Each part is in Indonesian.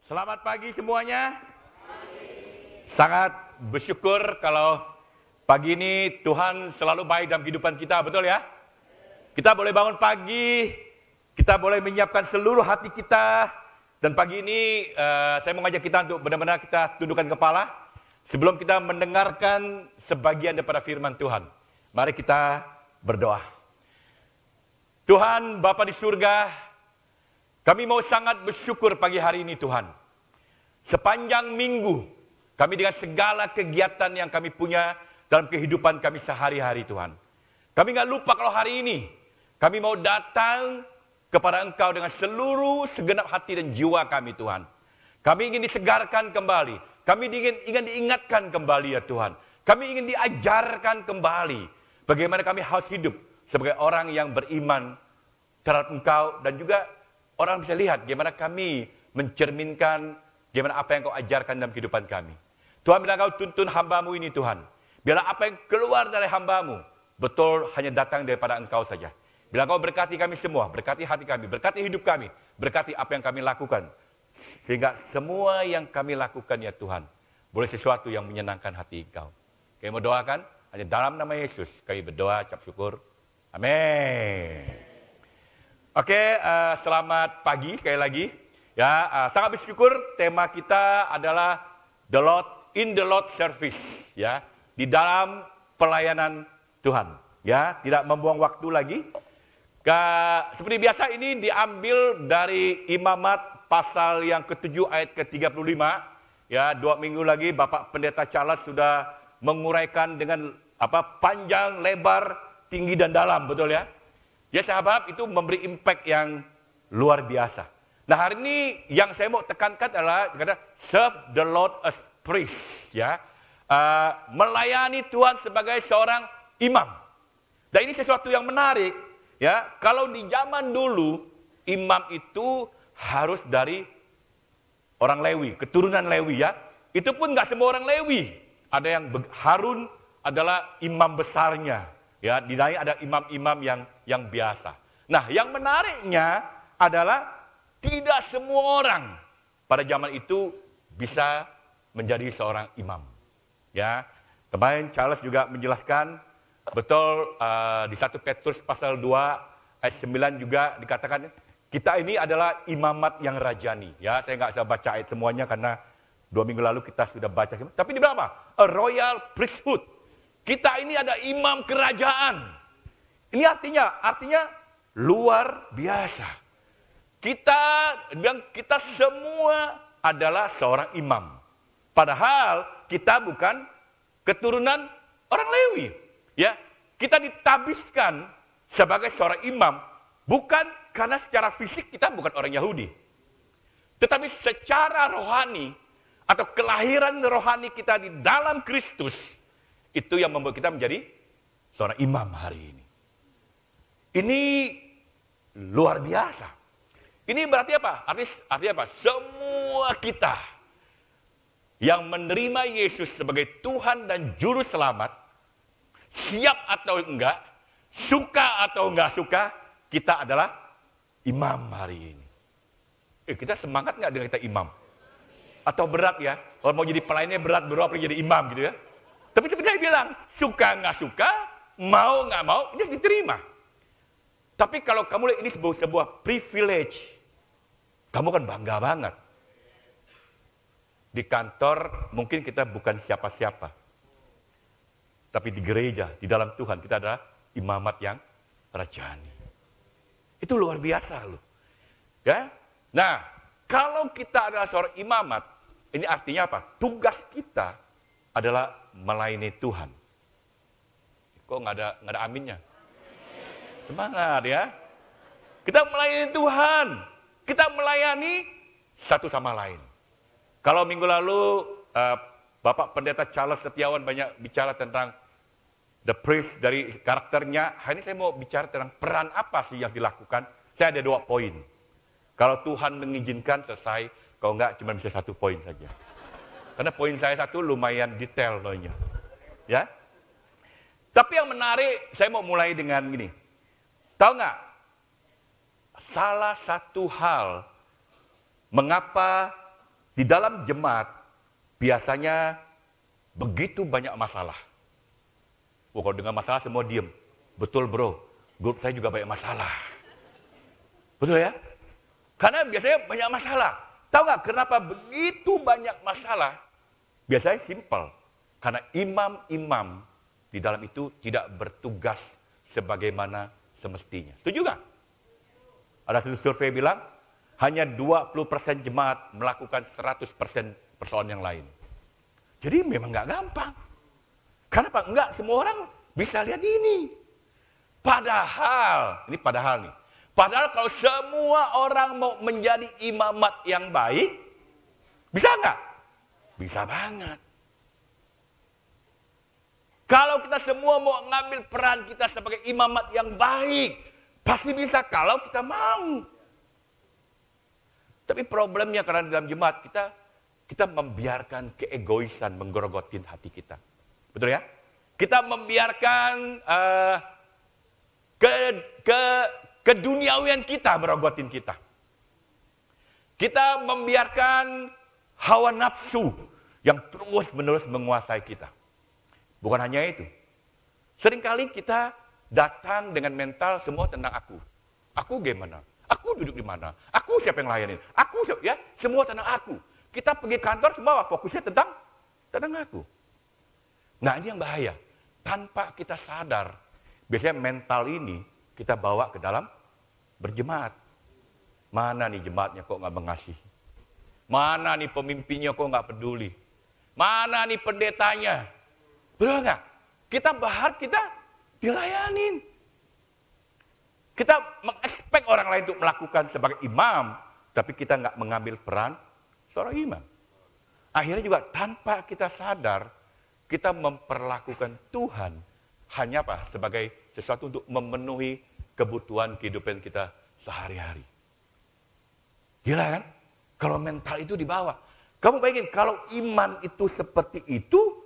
Selamat pagi semuanya. Sangat bersyukur kalau pagi ini Tuhan selalu baik dalam kehidupan kita, betul ya? Kita boleh bangun pagi, kita boleh menyiapkan seluruh hati kita. Dan pagi ini saya mengajak kita untuk benar-benar kita tundukkan kepala sebelum kita mendengarkan sebagian daripada firman Tuhan. Mari kita berdoa. Tuhan Bapa di surga, kami mau sangat bersyukur pagi hari ini Tuhan. Sepanjang minggu, kami dengan segala kegiatan yang kami punya dalam kehidupan kami sehari-hari Tuhan. Kami gak lupa kalau hari ini, kami mau datang kepada Engkau dengan seluruh segenap hati dan jiwa kami Tuhan. Kami ingin disegarkan kembali, kami ingin diingatkan kembali ya Tuhan. Kami ingin diajarkan kembali bagaimana kami harus hidup sebagai orang yang beriman terhadap Engkau. Dan juga orang bisa lihat bagaimana kami mencerminkan bagaimana apa yang Kau ajarkan dalam kehidupan kami. Tuhan, bila Kau tuntun hamba-Mu ini Tuhan, biarlah apa yang keluar dari hamba-Mu betul hanya datang daripada Engkau saja. Bila Kau berkati kami semua, berkati hati kami, berkati hidup kami, berkati apa yang kami lakukan. Sehingga semua yang kami lakukan ya Tuhan, boleh sesuatu yang menyenangkan hati Engkau. Kami mau doakan, hanya dalam nama Yesus kami berdoa, ucap syukur. Amin. Oke, selamat pagi sekali lagi. Ya, sangat bersyukur tema kita adalah the Lord in the Lord service, ya, di dalam pelayanan Tuhan. Ya, tidak membuang waktu lagi. Seperti biasa ini diambil dari Imamat pasal yang ke-7 ayat ke-35. Ya, 2 minggu lagi Bapak Pendeta Charles sudah menguraikan dengan panjang, lebar, tinggi dan dalam, betul ya? Ya sahabat, itu memberi impact yang luar biasa. Nah hari ini yang saya mau tekankan adalah kata serve the Lord as priest, ya, melayani Tuhan sebagai seorang imam. Dan ini sesuatu yang menarik, ya. Kalau di zaman dulu imam itu harus dari orang Lewi, keturunan Lewi, ya. Itu pun nggak semua orang Lewi. Ada yang Harun adalah imam besarnya, ya. Di lain ada imam-imam yang biasa. Nah yang menariknya adalah tidak semua orang pada zaman itu bisa menjadi seorang imam. Ya, kemarin Charles juga menjelaskan betul di 1 Petrus pasal 2 ayat 9 juga dikatakan kita ini adalah imamat yang rajani. Ya, saya nggak bisa baca ayat semuanya karena 2 minggu lalu kita sudah baca. Tapi di berapa? A royal priesthood. Kita ini ada imam kerajaan. Ini artinya luar biasa. Kita semua adalah seorang imam. Padahal kita bukan keturunan orang Lewi. Ya, kita ditabiskan sebagai seorang imam bukan karena secara fisik kita bukan orang Yahudi. Tetapi secara rohani atau kelahiran rohani kita di dalam Kristus itu yang membuat kita menjadi seorang imam hari ini. Ini luar biasa. Ini berarti apa? Artinya apa? Semua kita yang menerima Yesus sebagai Tuhan dan Juru Selamat, siap atau enggak, suka atau enggak suka, kita adalah imam hari ini. Kita semangat enggak dengan kita imam? Atau berat ya? Kalau mau jadi pelayannya berat, apalagi jadi imam gitu ya. Tapi seperti saya bilang, suka enggak suka, mau enggak mau, ini diterima. Tapi kalau kamu lihat ini sebuah privilege, kamu kan bangga banget. Di kantor mungkin kita bukan siapa-siapa. Tapi di gereja, di dalam Tuhan kita adalah imamat yang rajani. Itu luar biasa loh. Ya? Nah, kalau kita adalah seorang imamat, ini artinya apa? Tugas kita adalah melayani Tuhan. Kok nggak ada aminnya? Semangat ya. Kita melayani Tuhan. Kita melayani satu sama lain. Kalau minggu lalu Bapak Pendeta Charles Setiawan banyak bicara tentang the priest dari karakternya. Hari ini saya mau bicara tentang peran apa sih yang dilakukan. Saya ada 2 poin. Kalau Tuhan mengizinkan selesai. Kalau enggak cuma bisa 1 poin saja. Karena poin saya 1 lumayan detail loh-nya. Ya. Tapi yang menarik, saya mau mulai dengan gini. Tahu nggak? Salah satu hal mengapa Di dalam jemaat, biasanya begitu banyak masalah. Oh, kalau dengan masalah semua diem. Betul bro, grup saya juga banyak masalah. Betul ya? Karena biasanya banyak masalah. Tahu nggak kenapa begitu banyak masalah? Biasanya simpel. Karena imam-imam di dalam itu tidak bertugas sebagaimana semestinya. Setuju nggak? Ada satu survei bilang, hanya 20% jemaat melakukan 100% persoalan yang lain. Jadi memang nggak gampang. Kenapa? Enggak, semua orang bisa lihat ini. Padahal nih. Padahal kalau semua orang mau menjadi imamat yang baik, bisa nggak? Bisa banget. Kalau kita semua mau ngambil peran kita sebagai imamat yang baik, pasti bisa kalau kita mau. Tapi problemnya karena dalam jemaat kita membiarkan keegoisan menggerogotin hati kita. Betul ya? Kita membiarkan keduniawian kita merogotin kita. Kita membiarkan hawa nafsu yang terus-menerus menguasai kita. Bukan hanya itu. Seringkali kita datang dengan mental semua tentang aku. Aku gimana? Aku duduk di mana? Aku siapa yang layanin? Aku siapa? Ya, semua tentang aku. Kita pergi kantor semua fokusnya tentang aku. Nah, ini yang bahaya. Tanpa kita sadar, biasanya mental ini kita bawa ke dalam berjemaat. Mana nih jemaatnya kok nggak mengasihi? Mana nih pemimpinnya kok nggak peduli? Mana nih pendetanya? Betul nggak? Kita bahar, kita dilayanin. Kita mengekspek orang lain untuk melakukan sebagai imam, tapi kita nggak mengambil peran seorang imam. Akhirnya juga tanpa kita sadar, kita memperlakukan Tuhan hanya apa? Sebagai sesuatu untuk memenuhi kebutuhan kehidupan kita sehari-hari. Gila kan? Kalau mental itu dibawa. Kamu bayangin kalau iman itu seperti itu,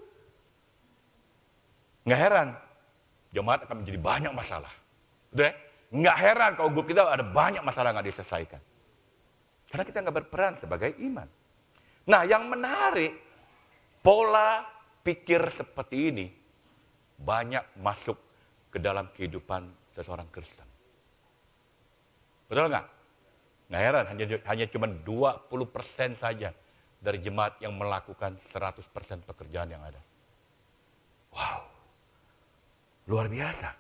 nggak heran jemaat akan menjadi banyak masalah. Betul ya? Nggak heran kalau grup kita ada banyak masalah nggak diselesaikan. Karena kita nggak berperan sebagai iman. Nah, yang menarik, pola pikir seperti ini banyak masuk ke dalam kehidupan seseorang Kristen. Betul nggak? Nggak heran, hanya cuma 20% saja dari jemaat yang melakukan 100% pekerjaan yang ada. Wow, luar biasa.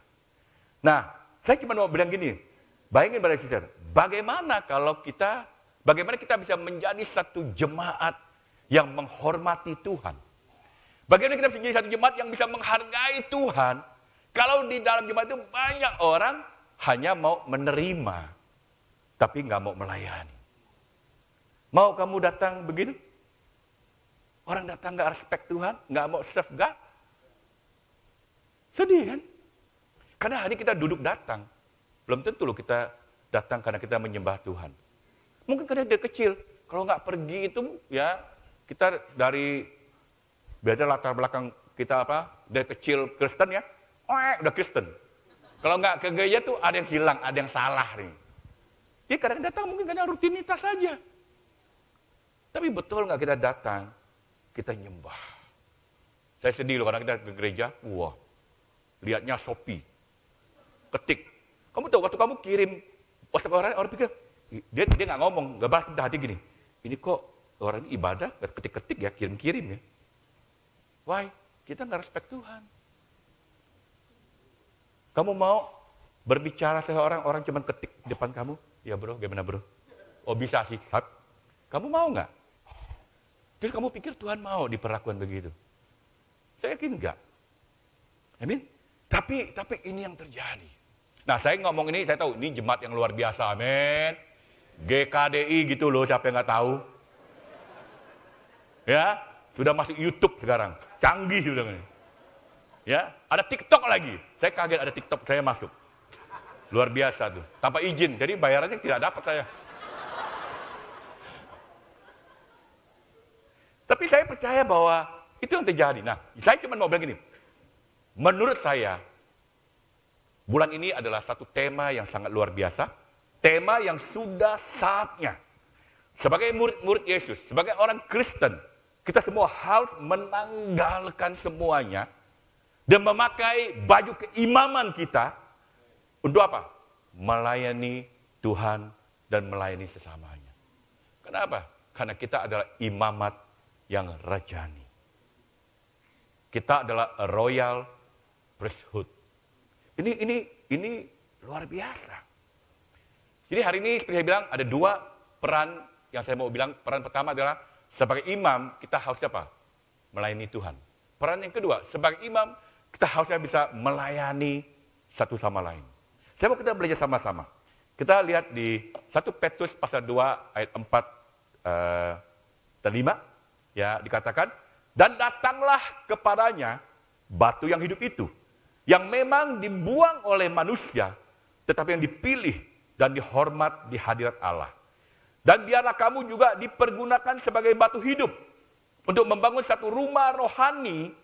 Nah, saya cuma mau bilang gini, bayangin pada sister, bagaimana kita bisa menjadi satu jemaat yang menghormati Tuhan? Bagaimana kita bisa menjadi satu jemaat yang bisa menghargai Tuhan, kalau di dalam jemaat itu banyak orang hanya mau menerima, tapi nggak mau melayani. Mau kamu datang begitu? Orang datang nggak respect Tuhan, nggak mau serve God. Sedih kan? Karena hari kita duduk datang, belum tentu loh kita datang karena kita menyembah Tuhan. Mungkin karena dia kecil, kalau nggak pergi itu ya kita dari beda latar belakang kita dari kecil Kristen ya, udah Kristen. Kalau nggak ke gereja tuh ada yang hilang, ada yang salah nih. Jadi kadang datang mungkin karena rutinitas saja. Tapi betul nggak kita datang, kita nyembah. Saya sedih loh karena kita ke gereja, wah, lihatnya Shopee, ketik. Kamu tahu waktu kamu kirim WhatsApp orang pikir, dia nggak ngomong, nggak balas hati gini. Ini kok orang ini ibadah, ketik-ketik ya, kirim-kirim ya. Why? Kita nggak respect Tuhan. Kamu mau berbicara seorang, orang cuma ketik di depan kamu, ya bro, gimana bro? Oh bisa sih, kamu mau nggak? Terus kamu pikir Tuhan mau diperlakukan begitu? Saya yakin enggak. Amin. Tapi ini yang terjadi. Nah, saya ngomong ini, saya tahu ini jemaat yang luar biasa, amin. GKDI gitu loh, siapa yang nggak tahu? Ya, sudah masuk YouTube sekarang, canggih sudah ini. Ya, ada TikTok lagi. Saya kaget ada TikTok, saya masuk. Luar biasa tuh, tanpa izin, jadi bayarannya tidak dapat saya. Tapi saya percaya bahwa itu yang terjadi. Nah, saya cuma mau bilang gini. Menurut saya, bulan ini adalah satu tema yang sangat luar biasa. Tema yang sudah saatnya sebagai murid-murid Yesus, sebagai orang Kristen, kita semua harus menanggalkan semuanya dan memakai baju keimaman kita untuk apa? Melayani Tuhan dan melayani sesamanya. Kenapa? Karena kita adalah imamat yang rajani. Kita adalah a royal priesthood. Ini luar biasa. Jadi hari ini seperti saya bilang ada dua peran yang saya mau bilang. Peran pertama adalah sebagai imam kita harus apa? Melayani Tuhan. Peran yang kedua, sebagai imam kita harusnya bisa melayani satu sama lain. Saya mau kita belajar sama-sama. Kita lihat di 1 Petrus pasal 2 ayat 4 dan 5 ya, dikatakan, dan datanglah kepadanya batu yang hidup itu, yang memang dibuang oleh manusia, tetapi yang dipilih dan dihormat di hadirat Allah. Dan biarlah kamu juga dipergunakan sebagai batu hidup untuk membangun satu rumah rohani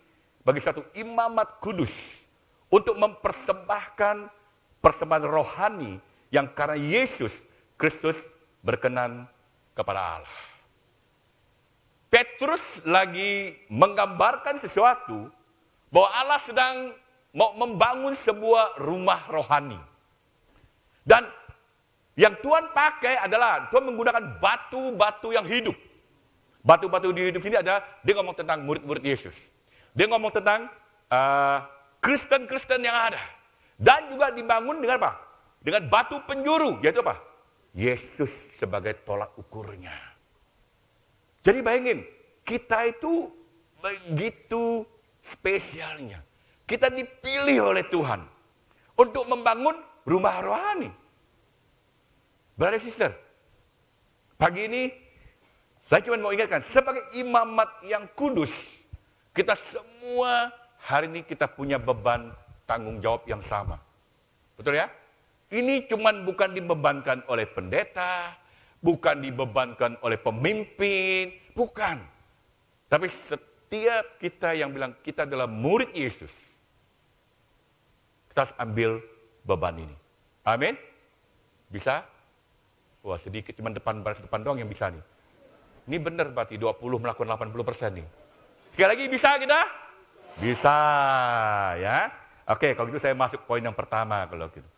bagi satu imamat kudus, untuk mempersembahkan persembahan rohani yang karena Yesus Kristus berkenan kepada Allah. Petrus lagi menggambarkan sesuatu bahwa Allah sedang mau membangun sebuah rumah rohani. Dan yang Tuhan pakai adalah Tuhan menggunakan batu-batu yang hidup. Batu-batu di hidup sini adalah dia ngomong tentang murid-murid Yesus. Dia ngomong tentang Kristen-Kristen yang ada. Dan juga dibangun dengan apa? Dengan batu penjuru, yaitu apa? Yesus sebagai tolak ukurnya. Jadi bayangin, kita itu begitu spesialnya. Kita dipilih oleh Tuhan untuk membangun rumah rohani. Brother sister, pagi ini saya cuma mau ingatkan, sebagai imamat yang kudus, kita semua hari ini kita punya beban tanggung jawab yang sama. Betul ya? Ini cuman bukan dibebankan oleh pendeta, bukan dibebankan oleh pemimpin, bukan. Tapi setiap kita yang bilang kita adalah murid Yesus, kita harus ambil beban ini. Amin? Bisa? Wah sedikit, cuma baris depan doang yang bisa nih. Ini benar berarti 20 melakukan 80% nih. Sekali lagi bisa kita? Bisa ya. Oke, kalau gitu saya masuk poin yang pertama kalau gitu.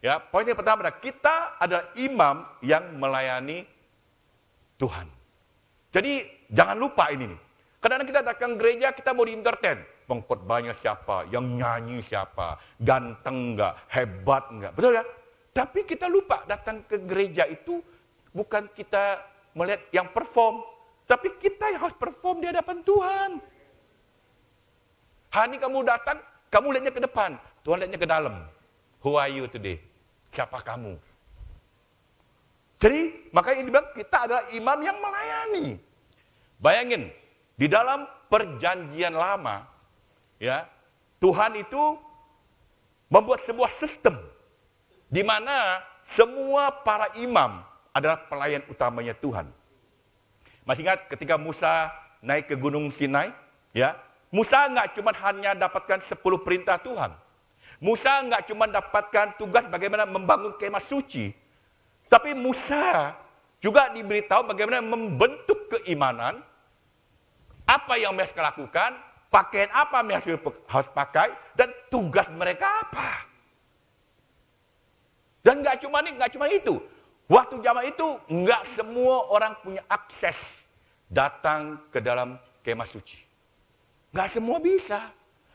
Ya, poin yang pertama adalah kita adalah imam yang melayani Tuhan. Jadi jangan lupa ini nih. Kadang-kadang kita datang gereja kita mau di-entertain. Pengkhotbahnya siapa, yang nyanyi siapa, ganteng enggak, hebat enggak. Betul ya? Tapi kita lupa datang ke gereja itu bukan kita melihat yang perform, tapi kita yang harus perform di hadapan Tuhan. Hari ini kamu datang, kamu lihatnya ke depan, Tuhan lihatnya ke dalam. Who are you today? Siapa kamu? Jadi makanya dibilang kita adalah imam yang melayani. Bayangin, di dalam perjanjian lama, ya Tuhan itu membuat sebuah sistem di mana semua para imam adalah pelayan utamanya Tuhan. Masih ingat ketika Musa naik ke Gunung Sinai? Ya, Musa nggak cuma hanya dapatkan 10 perintah Tuhan. Musa nggak cuma dapatkan tugas bagaimana membangun kemah suci. Tapi Musa juga diberitahu bagaimana membentuk keimanan. Apa yang mereka lakukan, pakaian apa mereka harus pakai, dan tugas mereka apa. Dan nggak cuma itu. Waktu zaman itu nggak semua orang punya akses datang ke dalam kemah suci. Nggak semua bisa.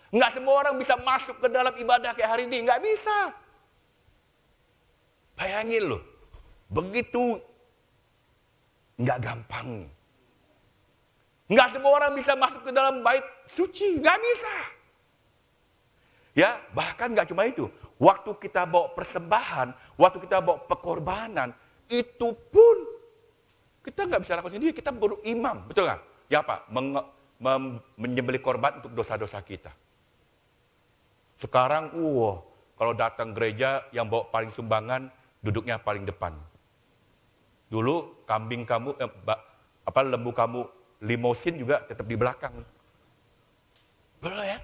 Nggak semua orang bisa masuk ke dalam ibadah kayak hari ini. Nggak bisa. Bayangin loh. Begitu nggak gampang. Nggak semua orang bisa masuk ke dalam bait suci. Nggak bisa. Ya, bahkan nggak cuma itu. Waktu kita bawa persembahan, waktu kita bawa pengorbanan, itu pun kita nggak bisa lakukan sendiri. Kita baru imam, betul nggak? Ya apa? Menyembelih korban untuk dosa-dosa kita. Sekarang, kalau datang gereja yang bawa paling sumbangan, duduknya paling depan. Dulu kambing kamu, lembu kamu limosin juga tetap di belakang. Betul ya?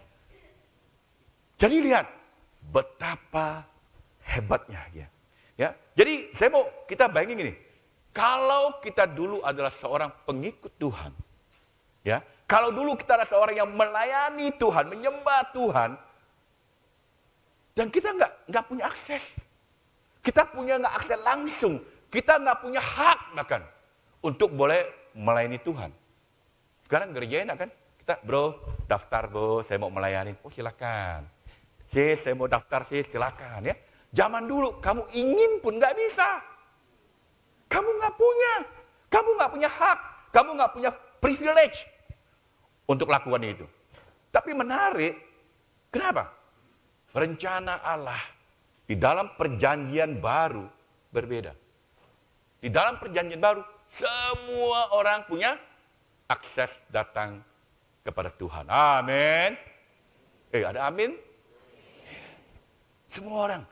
Jadi lihat betapa hebatnya ya. Ya, jadi saya mau kita bayangin gini. Kalau kita dulu adalah seorang pengikut Tuhan, ya, kalau dulu kita adalah seorang yang melayani Tuhan, menyembah Tuhan, dan kita nggak punya akses, kita nggak akses langsung, kita nggak punya hak bahkan untuk boleh melayani Tuhan. Sekarang gereja enak kan? Kita, bro, daftar bro, saya mau melayani. Oh silakan. Saya mau daftar silakan ya. Zaman dulu kamu ingin pun nggak bisa. Kamu nggak punya hak, kamu nggak punya privilege untuk lakukan itu. Tapi menarik, kenapa? Rencana Allah di dalam perjanjian baru berbeda. Di dalam perjanjian baru, semua orang punya akses datang kepada Tuhan. Amin. Ada amin? Semua orang.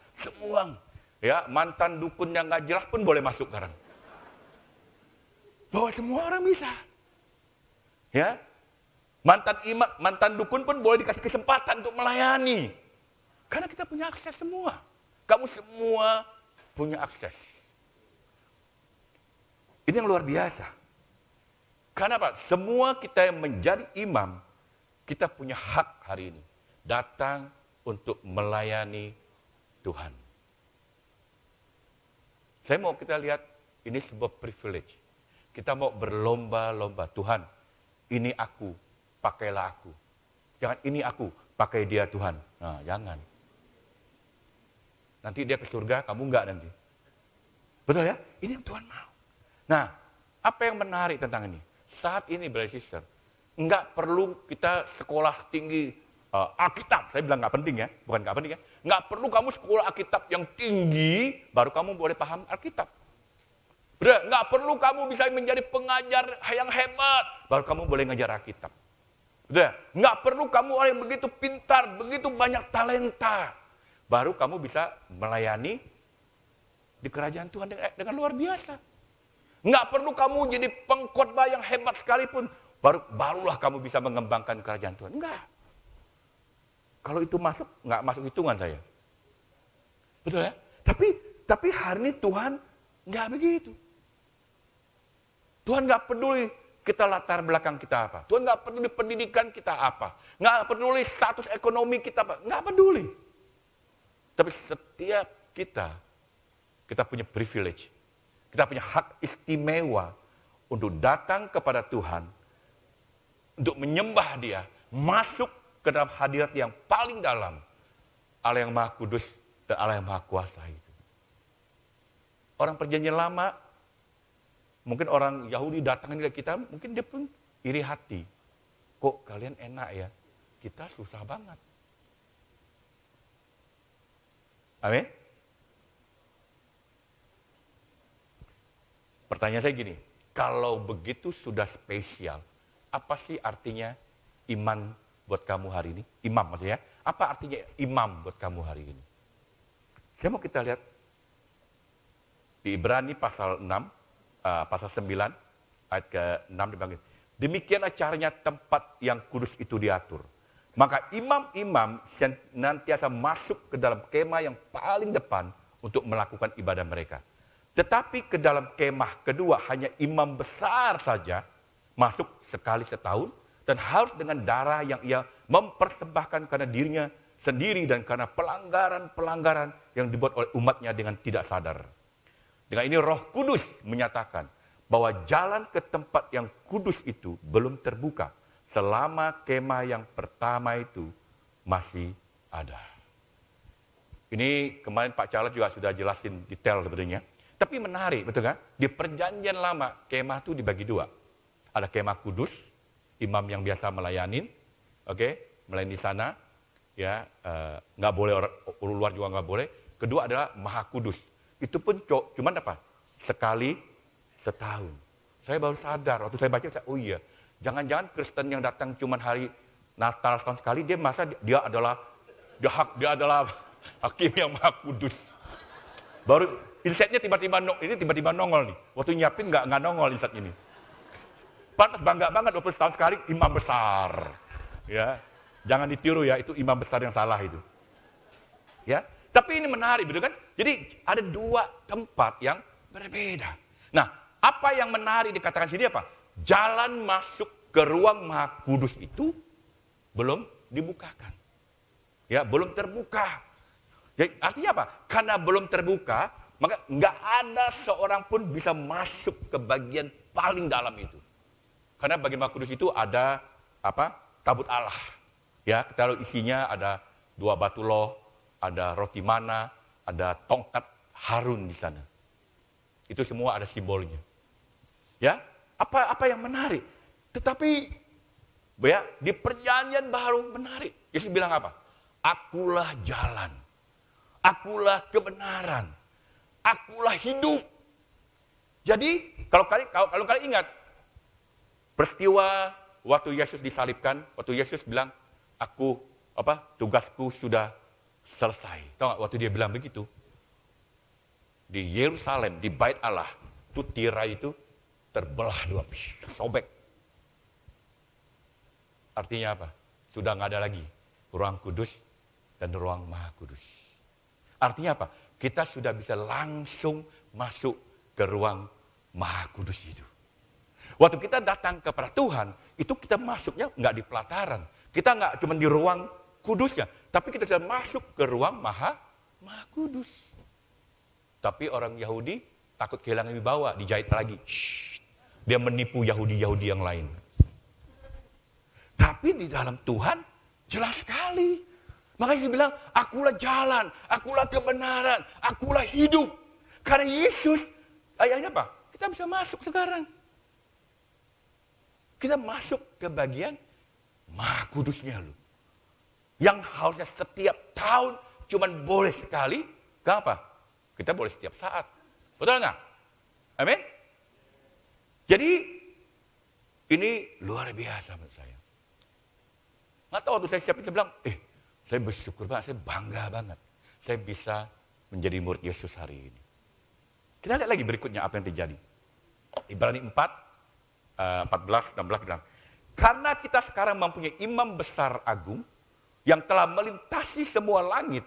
Ya, mantan dukun yang nggak jelas pun boleh masuk sekarang. Bahwa semua orang bisa. Ya. Mantan dukun pun boleh dikasih kesempatan untuk melayani. Karena kita punya akses semua. Kamu semua punya akses. Ini yang luar biasa. Karena apa? Semua kita yang menjadi imam, kita punya hak hari ini. Datang untuk melayani Tuhan. Saya mau kita lihat, ini sebuah privilege. Kita mau berlomba-lomba. Tuhan, ini aku, pakailah aku. Jangan ini aku, pakai dia Tuhan. Nah, jangan. Nanti dia ke surga, kamu enggak nanti. Betul ya? Ini yang Tuhan mau. Nah, apa yang menarik tentang ini? Saat ini, brother sister, enggak perlu kita sekolah tinggi Alkitab. Saya bilang enggak penting ya, bukan enggak penting ya. Enggak perlu kamu sekolah Alkitab yang tinggi, baru kamu boleh paham Alkitab. Benar, nggak perlu kamu bisa menjadi pengajar yang hebat, baru kamu boleh ngajar Alkitab. Benar, nggak perlu kamu orang yang begitu pintar, begitu banyak talenta, baru kamu bisa melayani di kerajaan Tuhan dengan luar biasa. Nggak perlu kamu jadi pengkhotbah yang hebat sekalipun, barulah kamu bisa mengembangkan kerajaan Tuhan. Enggak. Kalau itu masuk, nggak masuk hitungan saya. Betul ya? Tapi hari ini Tuhan nggak begitu. Tuhan nggak peduli kita latar belakang kita apa. Tuhan nggak peduli pendidikan kita apa. Nggak peduli status ekonomi kita apa. Nggak peduli. Tapi setiap kita punya privilege. Kita punya hak istimewa untuk datang kepada Tuhan. Untuk menyembah Dia. Masuk ke dalam hadirat yang paling dalam. Allah yang Maha Kudus dan Allah yang Maha Kuasa itu. Orang perjanjian lama, mungkin orang Yahudi datang ke kita, mungkin dia pun iri hati. Kok kalian enak ya? Kita susah banget. Amin? Pertanyaan saya gini, kalau begitu sudah spesial, apa sih artinya iman buat kamu hari ini? Imam maksudnya, apa artinya imam buat kamu hari ini? Saya mau kita lihat di Ibrani pasal 6, pasal 9, ayat ke-6 dipanggil. Demikianlah caranya tempat yang kudus itu diatur. Maka imam-imam senantiasa masuk ke dalam kemah yang paling depan untuk melakukan ibadah mereka. Tetapi ke dalam kemah kedua hanya imam besar saja masuk sekali setahun dan harus dengan darah yang ia mempersembahkan karena dirinya sendiri dan karena pelanggaran-pelanggaran yang dibuat oleh umatnya dengan tidak sadar. Dengan ini Roh Kudus menyatakan bahwa jalan ke tempat yang kudus itu belum terbuka selama kemah yang pertama itu masih ada. Ini kemarin Pak Charles juga sudah jelasin detail sebenarnya. Tapi menarik, betul kan? Di perjanjian lama kemah itu dibagi dua. Ada kemah kudus, imam yang biasa melayanin, melayani di sana, ya nggak boleh orang luar juga nggak boleh. Kedua adalah Maha Kudus. Itu pun cuman apa? Sekali setahun. Saya baru sadar, waktu saya baca, oh iya, jangan-jangan Kristen yang datang cuman hari Natal setahun sekali, dia masa dia adalah hakim yang Maha Kudus. Baru insight-nya tiba-tiba nongol nih. Waktu nyiapin nggak nongol insight ini. Pantas bangga banget 20 tahun sekali imam besar. Ya, jangan ditiru ya, itu imam besar yang salah itu. Ya, tapi ini menarik, betul kan? Jadi ada dua tempat yang berbeda. Nah, Apa yang menarik dikatakan sini apa? Jalan masuk ke ruang Maha Kudus itu belum dibukakan. Ya, belum terbuka. Ya, artinya apa? Karena belum terbuka, maka nggak ada seorang pun bisa masuk ke bagian paling dalam itu. Karena bagian Maha Kudus itu ada apa? Tabut Allah. Ya, kalau isinya ada 2 batu loh, ada roti mana, ada tongkat Harun di sana. Itu semua ada simbolnya. Ya, apa yang menarik? Tetapi ya, di perjanjian baru menarik. Yesus bilang apa? Akulah jalan. Akulah kebenaran. Akulah hidup. Jadi kalau kalian ingat peristiwa waktu Yesus disalibkan, waktu Yesus bilang, tugasku sudah selesai. Tahu nggak waktu dia bilang begitu? Di Yerusalem, di Bait Allah, itu tirai itu terbelah 2, sobek. Artinya apa? Sudah nggak ada lagi ruang kudus dan ruang Maha Kudus. Artinya apa? Kita sudah bisa langsung masuk ke ruang Maha Kudus itu. Waktu kita datang kepada Tuhan, itu kita masuknya nggak di pelataran. Kita nggak cuma di ruang kudusnya, tapi kita sudah masuk ke ruang Maha Kudus. Tapi orang Yahudi takut kehilangan wibawa, dijahit lagi. Dia menipu Yahudi-Yahudi yang lain. Tapi di dalam Tuhan jelas sekali. Makanya dia bilang, akulah jalan, akulah kebenaran, akulah hidup. Karena Yesus, ayahnya apa? Kita bisa masuk sekarang. Kita masuk ke bagian Maha Kudusnya loh. Yang harusnya setiap tahun cuman boleh sekali, kenapa? Kita boleh setiap saat. Betul nggak? Amin? Jadi, ini luar biasa menurut saya. Nggak tahu waktu saya siapin, saya bilang, saya bersyukur banget, saya bangga banget. Saya bisa menjadi murid Yesus hari ini. Kita lihat lagi berikutnya apa yang terjadi. Ibrani 4, 14, 16 bilang, karena kita sekarang mempunyai imam besar agung yang telah melintasi semua langit,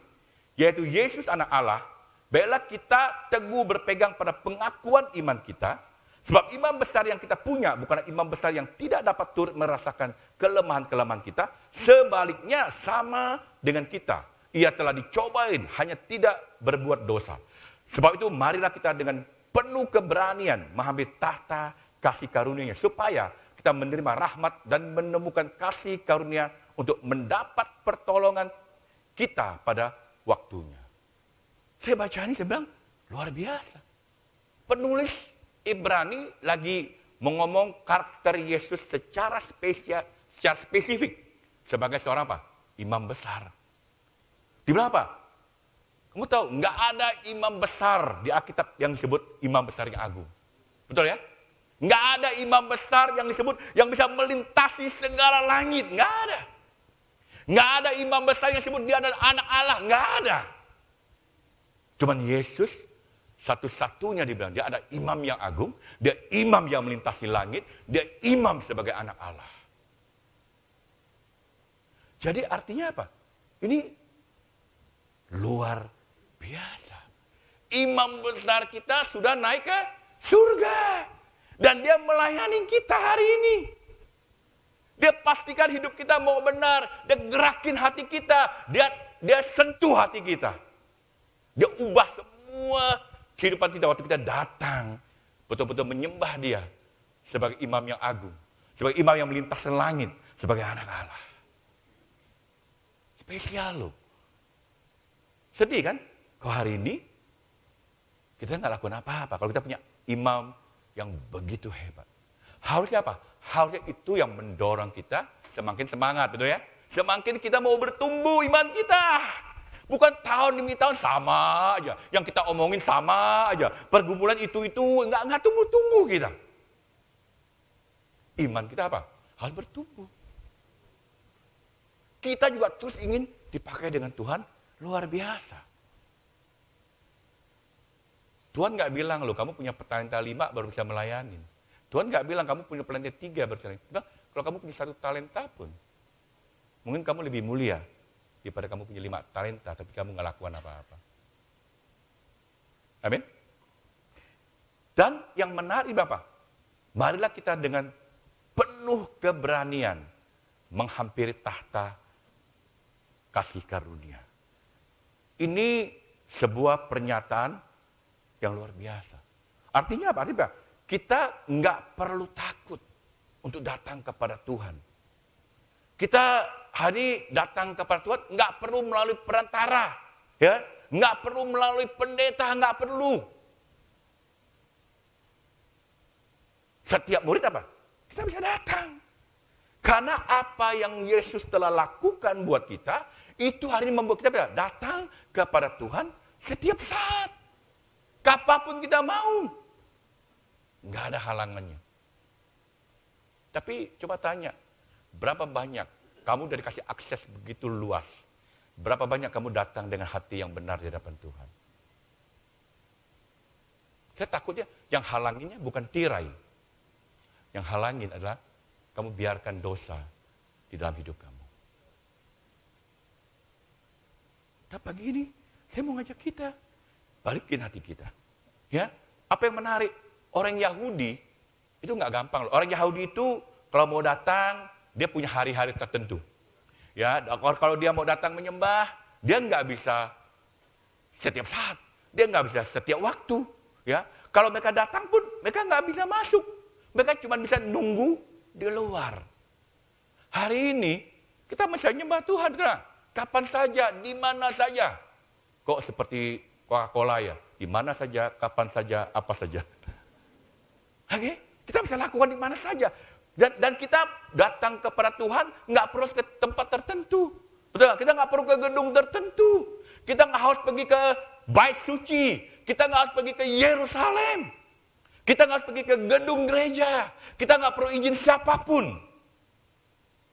yaitu Yesus anak Allah, baiklah kita teguh berpegang pada pengakuan iman kita, sebab imam besar yang kita punya bukanlah imam besar yang tidak dapat turut merasakan kelemahan-kelemahan kita, sebaliknya sama dengan kita. Ia telah dicobain, hanya tidak berbuat dosa. Sebab itu marilah kita dengan penuh keberanian mengambil tahta kasih karunia-Nya, supaya kita menerima rahmat dan menemukan kasih karunia untuk mendapat pertolongan kita pada waktunya. Saya baca ini, saya bilang, luar biasa. Penulis Ibrani lagi mengomong karakter Yesus secara spesifik. Sebagai seorang apa? Imam besar. Dibilang apa? Kamu tahu, nggak ada imam besar di Alkitab yang disebut imam besar yang agung. Betul ya? Nggak ada imam besar yang disebut yang bisa melintasi segala langit. Nggak ada. Nggak ada imam besar yang disebut dia adalah anak Allah. Nggak ada. Cuman Yesus satu-satunya dibilang dia ada imam yang agung, dia imam yang melintasi langit, dia imam sebagai anak Allah. Jadi artinya apa? Ini luar biasa. Imam besar kita sudah naik ke surga. Dan dia melayani kita hari ini. Dia pastikan hidup kita mau benar. Dia gerakin hati kita. Dia sentuh hati kita. Dia ubah semua kehidupan kita waktu kita datang. Betul-betul menyembah dia. Sebagai imam yang agung. Sebagai imam yang melintasi langit. Sebagai anak Allah. Spesial loh. Sedih kan? Kalau hari ini kita nggak lakukan apa-apa. Kalau kita punya imam yang begitu hebat. Harusnya apa? Harusnya itu yang mendorong kita semakin semangat, betul ya? Semakin kita mau bertumbuh iman kita. Bukan tahun demi tahun sama aja. Yang kita omongin sama aja. Pergumulan itu nggak tumbuh-tumbuh kita. Iman kita apa? Harus bertumbuh. Kita juga terus ingin dipakai dengan Tuhan luar biasa. Tuhan nggak bilang loh, kamu punya talenta 5 baru bisa melayani. Tuhan nggak bilang kamu punya talenta 3 baru bisa melayani. Kalau kamu punya 1 talenta pun, mungkin kamu lebih mulia daripada kamu punya 5 talenta, tapi kamu nggak lakukan apa-apa. Amin. Dan yang menarik Bapak, marilah kita dengan penuh keberanian menghampiri tahta kasih karunia. Ini sebuah pernyataan yang luar biasa. Artinya apa? Artinya kita nggak perlu takut untuk datang kepada Tuhan. Kita hari datang kepada Tuhan nggak perlu melalui perantara, ya, nggak perlu melalui pendeta, nggak perlu. Setiap murid apa? Kita bisa datang. Karena apa yang Yesus telah lakukan buat kita, itu hari ini membuat kita bisa datang kepada Tuhan setiap saat. Kapanpun kita mau. Nggak ada halangannya. Tapi coba tanya, berapa banyak kamu udah dikasih akses begitu luas? Berapa banyak kamu datang dengan hati yang benar di hadapan Tuhan? Saya takutnya yang halanginya bukan tirai. Yang halangin adalah kamu biarkan dosa di dalam hidup kamu. Tapi pagi ini, saya mau ngajak kita, balikin hati kita. Ya, apa yang menarik? Orang Yahudi, itu nggak gampang loh. Orang Yahudi itu, kalau mau datang, dia punya hari-hari tertentu. Ya, kalau dia mau datang menyembah, dia nggak bisa setiap saat. Dia nggak bisa setiap waktu. Ya, kalau mereka datang pun, mereka nggak bisa masuk. Mereka cuma bisa nunggu di luar. Hari ini, kita mesti nyembah Tuhan. Kan? Kapan saja, di mana saja. Kok seperti Coca-Cola ya? Di mana saja, kapan saja, apa saja. Oke? Kita bisa lakukan di mana saja. Dan kita datang kepada Tuhan, nggak perlu ke tempat tertentu. Betul? Kita nggak perlu ke gedung tertentu. Kita nggak harus pergi ke Bait Suci. Kita nggak harus pergi ke Yerusalem. Kita nggak harus pergi ke gedung gereja. Kita nggak perlu izin siapapun.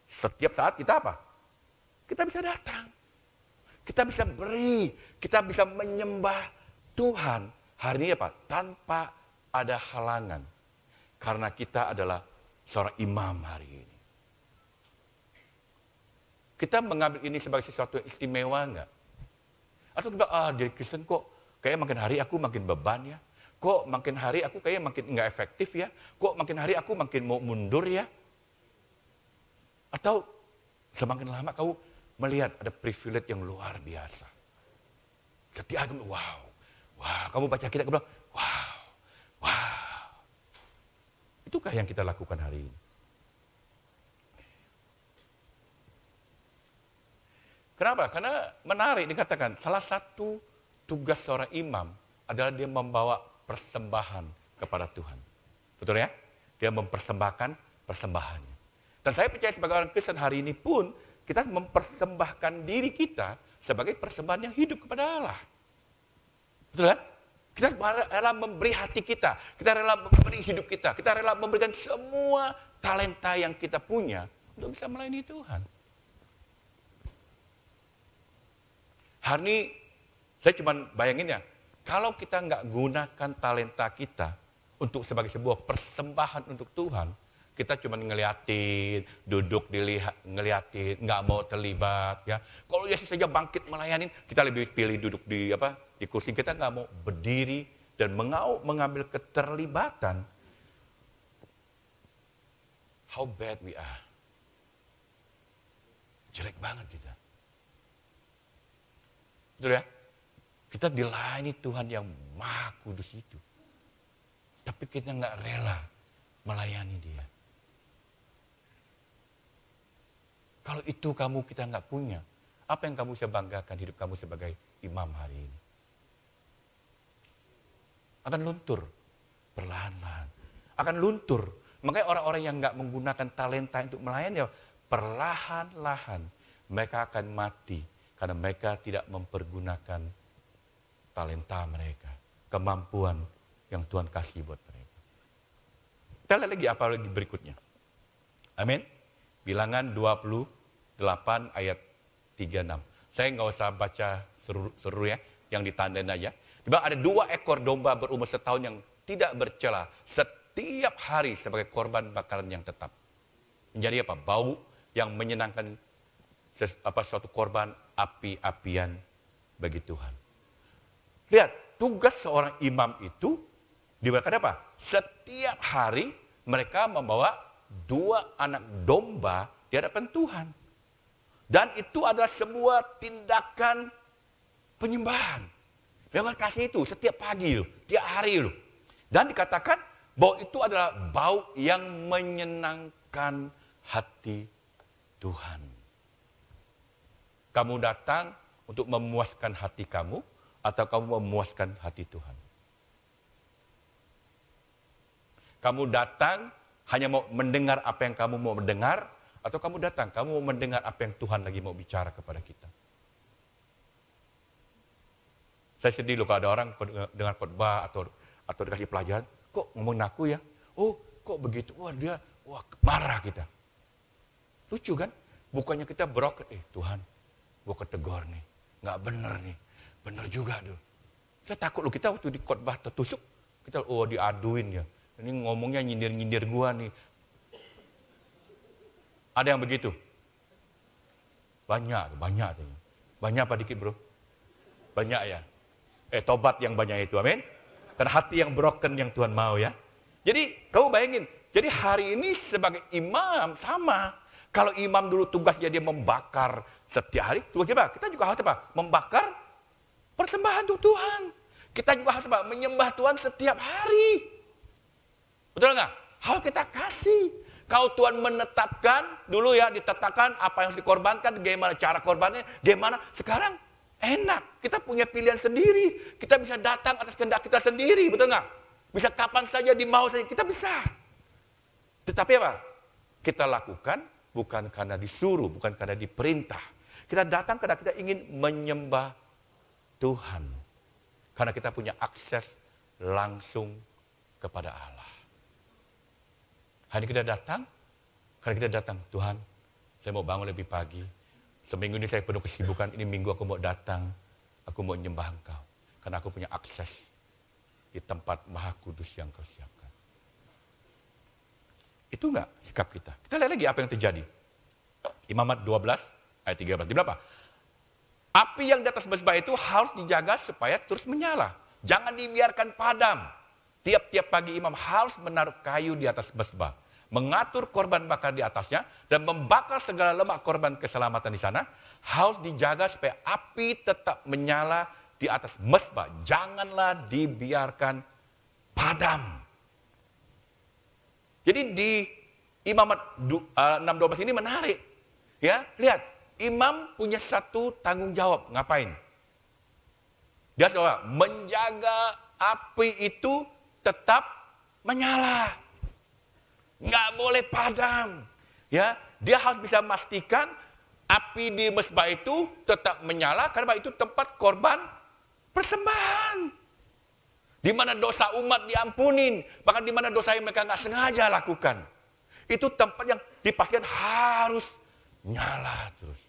Setiap saat kita apa? Kita bisa datang. Kita bisa beri. Kita bisa menyembah Tuhan. Hari ini apa? Tanpa ada halangan. Karena kita adalah seorang imam hari ini. Kita mengambil ini sebagai sesuatu yang istimewa enggak? Atau kita, jadi Kristen kok kayaknya makin hari aku makin beban ya. Kok makin hari aku kayaknya makin enggak efektif ya. Kok makin hari aku makin mau mundur ya. Atau semakin lama kamu melihat ada privilege yang luar biasa. Setiap kamu, wow. Kamu baca kitab, kamu bilang, wow. Itukah yang kita lakukan hari ini? Kenapa? Karena menarik dikatakan, salah satu tugas seorang imam adalah dia membawa persembahan kepada Tuhan. Betul ya? Dia mempersembahkan persembahannya. Dan saya percaya sebagai orang Kristen hari ini pun, kita mempersembahkan diri kita sebagai persembahan yang hidup kepada Allah. Betul kan? Kita rela memberi hati kita, kita rela memberi hidup kita rela memberikan semua talenta yang kita punya untuk bisa melayani Tuhan. Hari ini, saya cuma bayangin ya, kalau kita nggak gunakan talenta kita untuk sebagai sebuah persembahan untuk Tuhan, kita cuma ngeliatin, duduk ngeliatin, nggak mau terlibat. Ya. Kalau Yesus saja bangkit melayani, kita lebih pilih duduk di kursi. Kita nggak mau berdiri dan mengambil keterlibatan. How bad we are. Jelek banget kita. Betul ya? Kita dilayani Tuhan yang Maha Kudus itu. Tapi kita nggak rela melayani Dia. Kalau itu kita nggak punya, apa yang kamu bisa banggakan hidup kamu sebagai imam hari ini? Akan luntur, perlahan-lahan. Akan luntur. Makanya orang-orang yang nggak menggunakan talenta untuk melayani, perlahan-lahan mereka akan mati. Karena mereka tidak mempergunakan talenta mereka, kemampuan yang Tuhan kasih buat mereka. Kita lihat lagi apa lagi berikutnya. Amin. Bilangan 28 ayat 36. Saya nggak usah baca seluruh ya, yang ditandain aja. Dibilang ada 2 ekor domba berumur setahun yang tidak bercela setiap hari sebagai korban bakaran yang tetap. Menjadi apa? Bau yang menyenangkan suatu korban api-apian bagi Tuhan. Lihat, tugas seorang imam itu Diberikan apa? Setiap hari mereka membawa 2 anak domba di hadapan Tuhan. Dan itu adalah sebuah tindakan penyembahan. Memang kasih itu setiap pagi loh, tiap hari loh. Dan dikatakan bahwa itu adalah bau yang menyenangkan hati Tuhan. Kamu datang untuk memuaskan hati kamu atau kamu memuaskan hati Tuhan? Kamu datang hanya mau mendengar apa yang kamu mau mendengar, atau kamu datang, kamu mau mendengar apa yang Tuhan lagi mau bicara kepada kita? Saya sedih loh kalau ada orang dengar khotbah atau dikasih pelajaran, kok ngomongin aku ya? Oh, kok begitu? Wah, marah kita. Lucu kan? Bukannya kita beroket, Tuhan, gue ketegor nih, nggak bener nih, bener juga tuh. Saya takut loh, kita waktu di khotbah tertusuk, kita diaduin ya. Ini ngomongnya nyindir-nyindir gua nih. Ada yang begitu? Banyak. Banyak apa dikit bro? Banyak ya? Tobat yang banyak itu, amin. Karena hati yang broken yang Tuhan mau ya. Jadi kamu bayangin, jadi hari ini sebagai imam sama. Kalau imam dulu tugasnya dia membakar setiap hari, tugasnya apa? Kita juga harus apa? Membakar persembahan untuk Tuhan. Kita juga harus apa? Menyembah Tuhan setiap hari. Betul nggak? Hal kita kasih. Kalau Tuhan menetapkan, dulu ya ditetapkan apa yang harus dikorbankan, bagaimana cara korbannya, bagaimana. Sekarang enak, kita punya pilihan sendiri. Kita bisa datang atas kehendak kita sendiri, betul nggak? Bisa kapan saja, di mau saja, kita bisa. Tetapi apa? Kita lakukan bukan karena disuruh, bukan karena diperintah. Kita datang karena kita ingin menyembah Tuhan. Karena kita punya akses langsung kepada Allah. Hari kita datang, karena kita datang, Tuhan, saya mau bangun lebih pagi. Seminggu ini saya penuh kesibukan, ini minggu aku mau datang, aku mau menyembah Engkau. Karena aku punya akses di tempat Maha Kudus yang Kau siapkan. Itu enggak sikap kita. Kita lihat lagi apa yang terjadi. Imamat 12 ayat 13. Di berapa? Api yang di atas mezbah itu harus dijaga supaya terus menyala. Jangan dibiarkan padam. Tiap-tiap pagi imam harus menaruh kayu di atas mezbah, mengatur korban bakar di atasnya, dan membakar segala lemak korban keselamatan di sana. Harus dijaga supaya api tetap menyala di atas mezbah. Janganlah dibiarkan padam. Jadi di Imamat 6:12 ini menarik. Ya, lihat, imam punya satu tanggung jawab. Ngapain? Dia coba menjaga api itu tetap menyala. Nggak boleh padam. Ya, dia harus bisa memastikan api di mezbah itu tetap menyala karena itu tempat korban persembahan. Di mana dosa umat diampunin, bahkan di mana dosa yang mereka nggak sengaja lakukan. Itu tempat yang dipastikan harus nyala terus.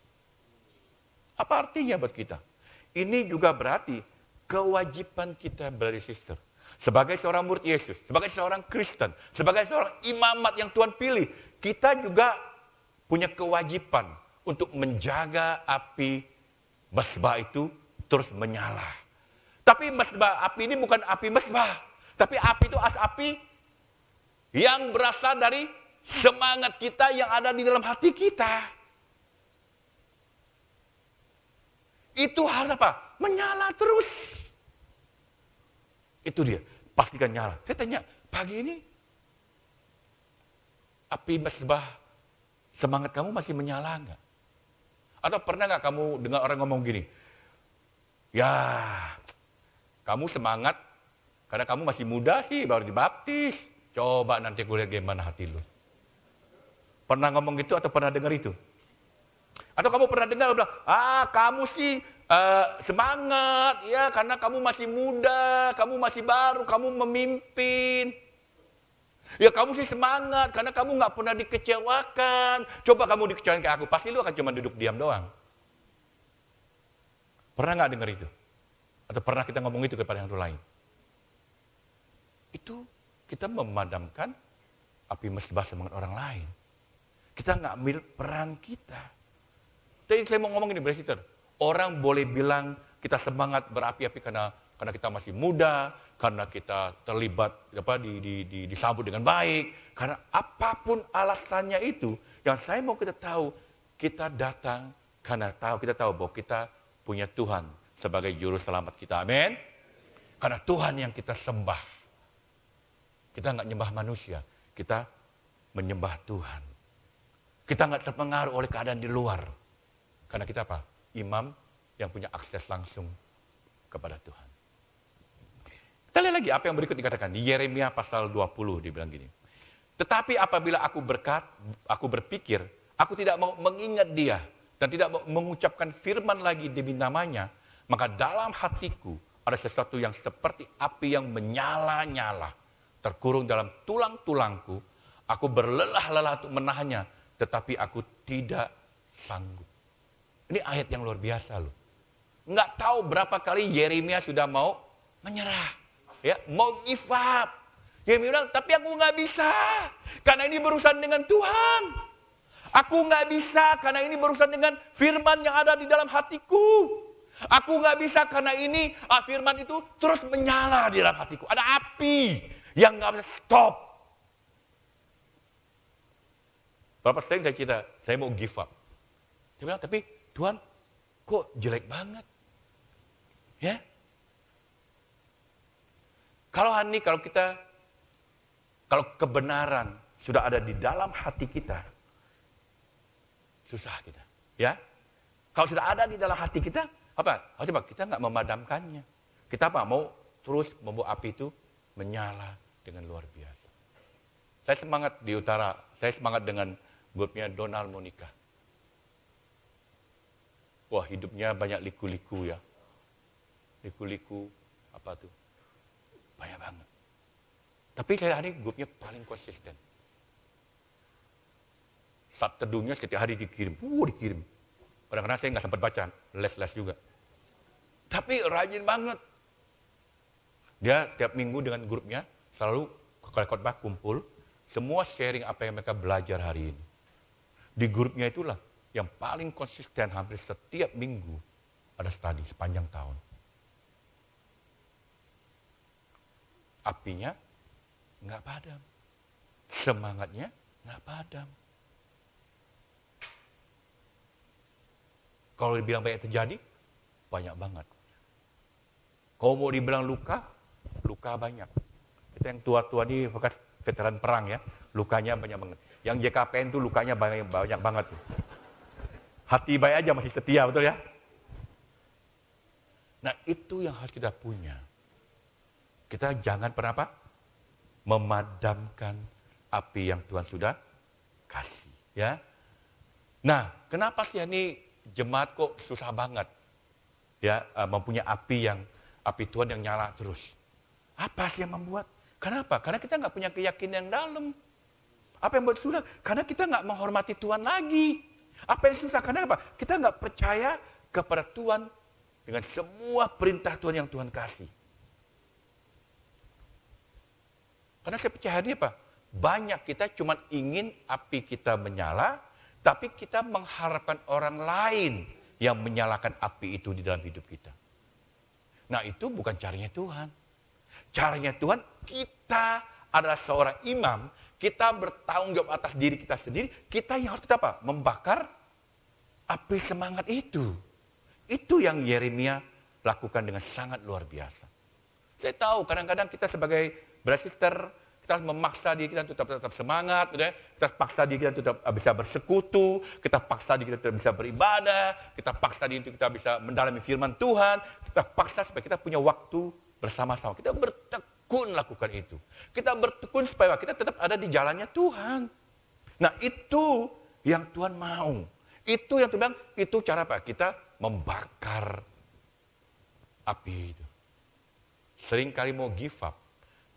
Apa artinya buat kita? Ini juga berarti kewajiban kita, brother sister. Sebagai seorang murid Yesus, sebagai seorang Kristen, sebagai seorang imamat yang Tuhan pilih, kita juga punya kewajiban untuk menjaga api mezbah itu terus menyala. Tapi mezbah api ini bukan api mezbah, tapi api itu api yang berasal dari semangat kita yang ada di dalam hati kita. Itu harus apa? Menyala terus. Itu dia, pastikan nyala. Saya tanya, pagi ini api mezbah semangat kamu masih menyala enggak? Atau pernah enggak kamu dengar orang ngomong gini, ya kamu semangat karena kamu masih muda sih, baru dibaptis. Coba nanti aku lihat gimana hati lu. Pernah ngomong gitu atau pernah dengar itu? Atau kamu pernah dengar bilang, kamu sih semangat ya karena kamu masih muda, kamu masih baru, kamu memimpin. Ya kamu sih semangat karena kamu nggak pernah dikecewakan. Coba kamu dikecewakan kayak aku, pasti lu akan cuma duduk diam doang. Pernah nggak dengar itu? Atau pernah kita ngomong itu kepada yang lain? Itu kita memadamkan api mezbah semangat orang lain. Kita nggak ambil peran kita. Jadi saya mau ngomong ini, brother. Orang boleh bilang kita semangat berapi-api karena karena kita masih muda, karena kita terlibat disambut dengan baik, karena apapun alasannya itu, yang saya mau kita tahu, kita datang karena kita tahu bahwa kita punya Tuhan sebagai juru selamat kita. Amin. Karena Tuhan yang kita sembah. Kita nggak nyembah manusia, kita menyembah Tuhan. Kita nggak terpengaruh oleh keadaan di luar. Karena kita apa? Imam yang punya akses langsung kepada Tuhan. Kita lihat lagi apa yang berikut dikatakan. Di Yeremia pasal 20 dibilang gini. Tetapi apabila aku berpikir, aku tidak mau mengingat dia dan tidak mau mengucapkan firman lagi demi namanya, maka dalam hatiku ada sesuatu yang seperti api yang menyala-nyala, terkurung dalam tulang-tulangku. Aku berlelah-lelah untuk menahannya, tetapi aku tidak sanggup. Ini ayat yang luar biasa loh. Nggak tahu berapa kali Yeremia sudah mau menyerah, ya, mau give up. Yeremia bilang, tapi aku nggak bisa, karena ini berurusan dengan Tuhan. Aku nggak bisa, karena ini berurusan dengan firman yang ada di dalam hatiku. Aku nggak bisa karena ini firman itu terus menyala di dalam hatiku. Ada api yang nggak bisa stop. Berapa sering saya mau give up. Dia bilang, tapi Tuhan kok jelek banget. Ya. Kalau kebenaran sudah ada di dalam hati kita, susah kita. Ya. Kalau sudah ada di dalam hati kita, apa? Coba kita nggak memadamkannya. Kita apa? Mau terus membawa api itu menyala dengan luar biasa. Saya semangat di utara. Saya semangat dengan grupnya Donald Monica. Wah, hidupnya banyak liku-liku ya. Liku-liku apa tuh? Banyak banget. Tapi saya hari grupnya paling konsisten. Saat teduhnya setiap hari dikirim. Dikirim. Kadang-kadang saya nggak sempat baca, les-les juga. Tapi rajin banget. Dia tiap minggu dengan grupnya selalu khotbah kumpul, semua sharing apa yang mereka belajar hari ini. Di grupnya itulah yang paling konsisten hampir setiap minggu ada study sepanjang tahun. Apinya nggak padam. Semangatnya nggak padam. Kalau dibilang banyak terjadi, banyak banget. Kalau mau dibilang luka banyak. Kita yang tua-tua ini veteran perang ya, lukanya banyak banget. Yang JKPN itu lukanya banyak banget. Hati baik aja masih setia, betul ya? Nah itu yang harus kita punya. Kita jangan pernah apa? Memadamkan api yang Tuhan sudah kasih. Ya. Nah kenapa sih ini jemaat kok susah banget ya mempunyai api Tuhan yang nyala terus. Apa sih yang membuat? Kenapa? Karena kita nggak punya keyakinan yang dalam. Apa yang buat susah? Karena kita nggak menghormati Tuhan lagi. Apa yang susah? Karena apa? Kita nggak percaya kepada Tuhan dengan semua perintah Tuhan yang Tuhan kasih. Karena saya percaya ini apa? Banyak kita cuma ingin api kita menyala, tapi kita mengharapkan orang lain yang menyalakan api itu di dalam hidup kita. Nah itu bukan caranya Tuhan. Caranya Tuhan, kita adalah seorang imam, kita bertanggung jawab atas diri kita sendiri, kita yang harus apa? Membakar api semangat itu. Itu yang Yeremia lakukan dengan sangat luar biasa. Saya tahu kadang-kadang kita sebagai brother, kita harus memaksa diri kita untuk tetap semangat, kita paksa diri kita untuk tetap bisa bersekutu, kita paksa diri kita tetap bisa beribadah, kita paksa diri kita bisa mendalami firman Tuhan, kita paksa supaya kita punya waktu bersama-sama. Kita bertekun lakukan itu. Kita bertekun supaya kita tetap ada di jalannya Tuhan. Nah itu yang Tuhan mau. Itu yang Tuhan bilang, itu cara apa? Kita membakar api itu. Seringkali mau give up,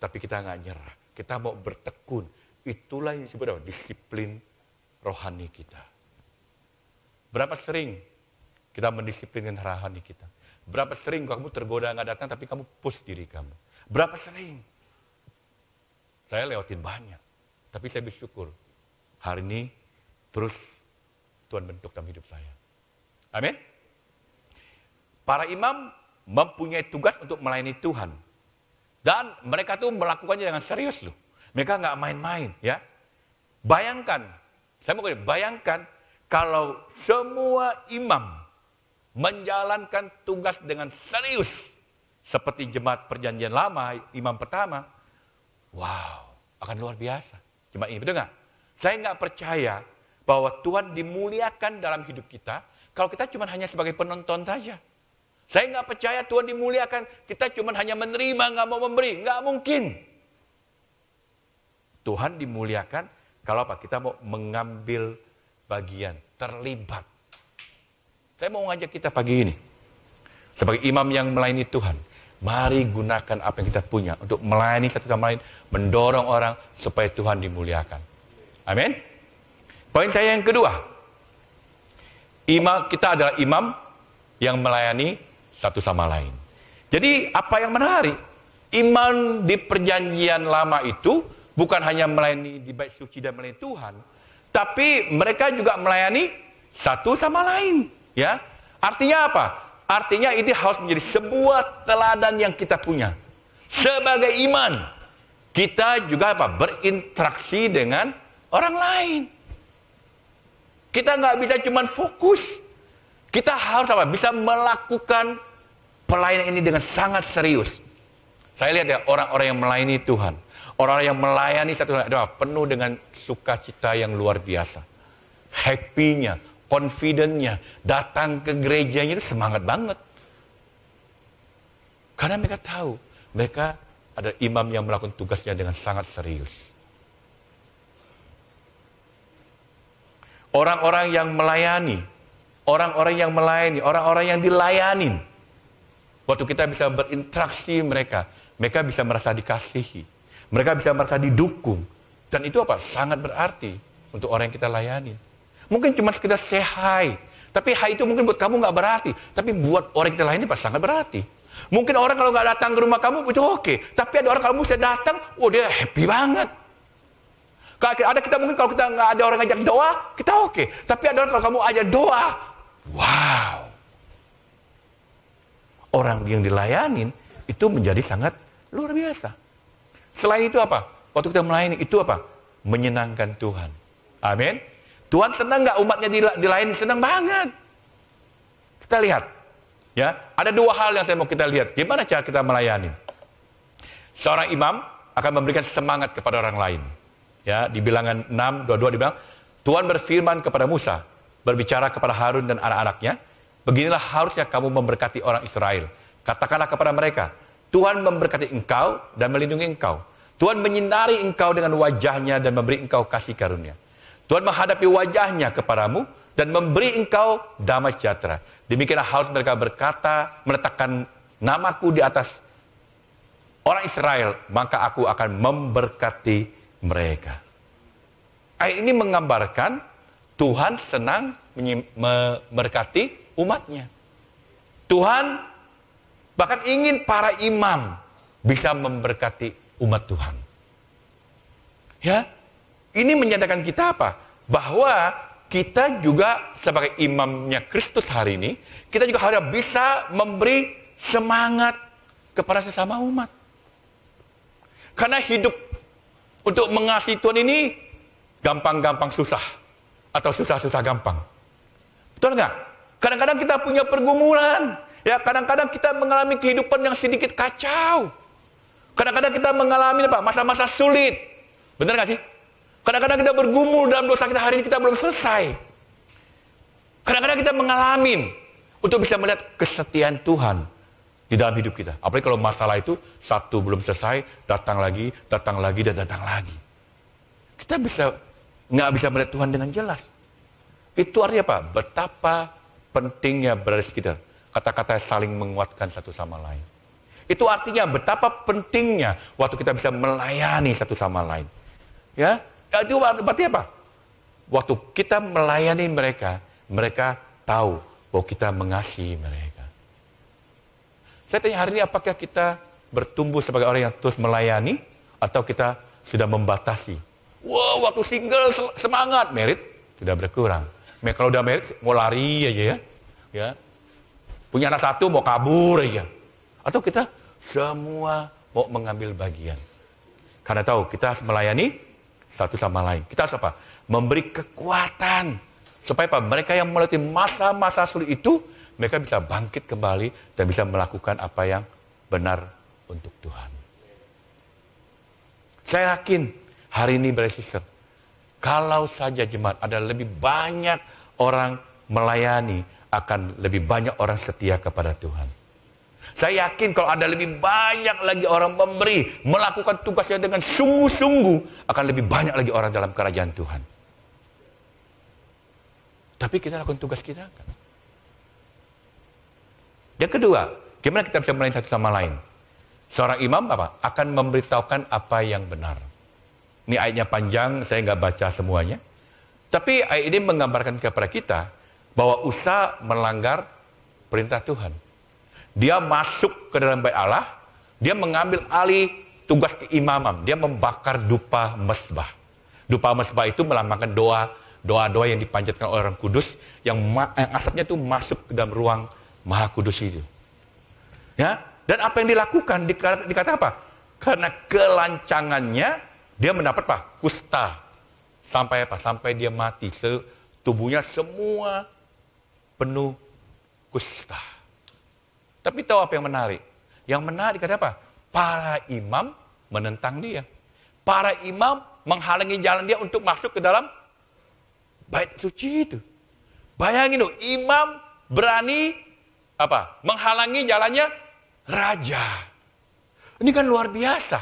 tapi kita nggak nyerah. Kita mau bertekun. Itulah yang disebut disiplin rohani kita. Berapa sering kita mendisiplinkan rohani kita? Berapa sering kamu tergoda nggak datang, tapi kamu push diri kamu? Berapa sering? Saya lewatin banyak. Tapi saya bersyukur. Hari ini terus Tuhan bentuk dalam hidup saya. Amin. Para imam mempunyai tugas untuk melayani Tuhan. Dan mereka tuh melakukannya dengan serius loh. Mereka nggak main-main ya. Bayangkan, saya mau bayangkan kalau semua imam menjalankan tugas dengan serius. Seperti jemaat perjanjian lama, imam pertama. Wow, akan luar biasa. Jemaat ini, betul nggak? Saya nggak percaya bahwa Tuhan dimuliakan dalam hidup kita kalau kita cuma hanya sebagai penonton saja. Saya nggak percaya Tuhan dimuliakan, kita cuma hanya menerima, nggak mau memberi. Nggak mungkin. Tuhan dimuliakan kalau apa? Kita mau mengambil bagian, terlibat. Saya mau ngajak kita pagi ini, sebagai imam yang melayani Tuhan, mari gunakan apa yang kita punya untuk melayani satu sama lain, mendorong orang supaya Tuhan dimuliakan. Amin. Poin saya yang kedua, kita adalah imam yang melayani satu sama lain. Jadi apa yang menarik? Imam di perjanjian lama itu bukan hanya melayani di bait suci dan melayani Tuhan, tapi mereka juga melayani satu sama lain. Ya, artinya apa? Artinya ini harus menjadi sebuah teladan yang kita punya. Sebagai iman, kita juga apa? Berinteraksi dengan orang lain. Kita nggak bisa cuma fokus. Kita harus apa? Bisa melakukan pelayanan ini dengan sangat serius. Saya lihat ya, orang-orang yang melayani Tuhan, orang-orang yang melayani satu sama lain, penuh dengan sukacita yang luar biasa. Happy-nya, confident-nya, datang ke gerejanya itu semangat banget. Karena mereka tahu, mereka ada imam yang melakukan tugasnya dengan sangat serius. Orang-orang yang melayani, orang-orang yang dilayanin. Waktu kita bisa berinteraksi mereka bisa merasa dikasihi. Mereka bisa merasa didukung. Dan itu apa? Sangat berarti untuk orang yang kita layani. Mungkin cuma sekedar say hi. Tapi hi itu mungkin buat kamu nggak berarti. Tapi buat orang yang kita layani pasti sangat berarti. Mungkin orang kalau nggak datang ke rumah kamu itu oke. Tapi ada orang kalau bisa datang, dia happy banget. Ada kita mungkin kalau kita nggak ada orang ngajak doa, kita oke. Tapi ada orang kalau kamu ajak doa, wow. Orang yang dilayanin itu menjadi sangat luar biasa. Selain itu apa? Waktu kita melayani itu apa? Menyenangkan Tuhan. Amin. Tuhan senang nggak umatnya dilayani? Senang banget. Kita lihat. Ya, ada dua hal yang saya mau kita lihat. Gimana cara kita melayani? Seorang imam akan memberikan semangat kepada orang lain. Ya, di Bilangan 6:22 dibilang, Tuhan berfirman kepada Musa, berbicara kepada Harun dan anak-anaknya, beginilah harusnya kamu memberkati orang Israel. Katakanlah kepada mereka, Tuhan memberkati engkau dan melindungi engkau. Tuhan menyinari engkau dengan wajahnya dan memberi engkau kasih karunia. Tuhan menghadapi wajahnya kepadamu dan memberi engkau damai sejahtera. Demikianlah harus mereka berkata, meletakkan namaku di atas orang Israel, maka aku akan memberkati mereka. Ayat ini menggambarkan Tuhan senang memberkati umatnya. Tuhan bahkan ingin para imam bisa memberkati umat Tuhan. Ya, ini menyatakan kita apa? Bahwa kita juga sebagai imamnya Kristus hari ini, kita juga harus bisa memberi semangat kepada sesama umat. Karena hidup untuk mengasihi Tuhan ini gampang-gampang susah atau susah-susah gampang. Betul nggak? Kadang-kadang kita punya pergumulan. Ya, kadang-kadang kita mengalami kehidupan yang sedikit kacau. Kadang-kadang kita mengalami apa? Masa-masa sulit. Benar nggak sih? Kadang-kadang kita bergumul dalam dosa kita hari ini, kita belum selesai. Kadang-kadang kita mengalami untuk bisa melihat kesetiaan Tuhan di dalam hidup kita. Apalagi kalau masalah itu satu belum selesai, datang lagi, dan datang lagi. Kita nggak bisa melihat Tuhan dengan jelas. Itu artinya apa? Betapa pentingnya berada di sekitar. Kata-kata saling menguatkan satu sama lain. Itu artinya betapa pentingnya waktu kita bisa melayani satu sama lain. Ya, itu berarti apa? Waktu kita melayani mereka, mereka tahu bahwa kita mengasihi mereka. Saya tanya hari ini, apakah kita bertumbuh sebagai orang yang terus melayani, atau kita sudah membatasi? Wow, waktu single semangat, merit sudah berkurang. Kalau udah merit mau lari aja ya. Punya anak satu mau kabur aja. Atau kita semua mau mengambil bagian. Karena tahu kita harus melayani satu sama lain. Kita harus apa? Memberi kekuatan. Supaya apa? Mereka yang melewati masa-masa sulit itu, mereka bisa bangkit kembali dan bisa melakukan apa yang benar untuk Tuhan. Saya yakin hari ini, brother sister, kalau saja jemaat ada lebih banyak orang melayani, akan lebih banyak orang setia kepada Tuhan. Saya yakin kalau ada lebih banyak lagi orang memberi, melakukan tugasnya dengan sungguh-sungguh, akan lebih banyak lagi orang dalam kerajaan Tuhan. Tapi kita lakukan tugas kita kan? Yang kedua, gimana kita bisa melayani satu sama lain? Seorang imam apa? Akan memberitahukan apa yang benar. Ini ayatnya panjang, saya nggak baca semuanya. Tapi ayat ini menggambarkan kepada kita bahwa Usa melanggar perintah Tuhan. Dia masuk ke dalam bait Allah, dia mengambil alih tugas keimaman, dia membakar dupa mesbah. Dupa mesbah itu melambangkan doa-doa yang dipanjatkan oleh orang kudus, yang asapnya itu masuk ke dalam ruang maha kudus itu. Ya, dan apa yang dilakukan, dikata apa? Karena kelancangannya, dia mendapat apa? Kusta. Sampai apa? Sampai dia mati. Tubuhnya semua penuh kusta. Tapi tahu apa yang menarik? Yang menarik kata apa? Para imam menentang dia. Para imam menghalangi jalan dia untuk masuk ke dalam bait suci itu. Bayangin loh, imam berani apa? Menghalangi jalannya raja. Ini kan luar biasa.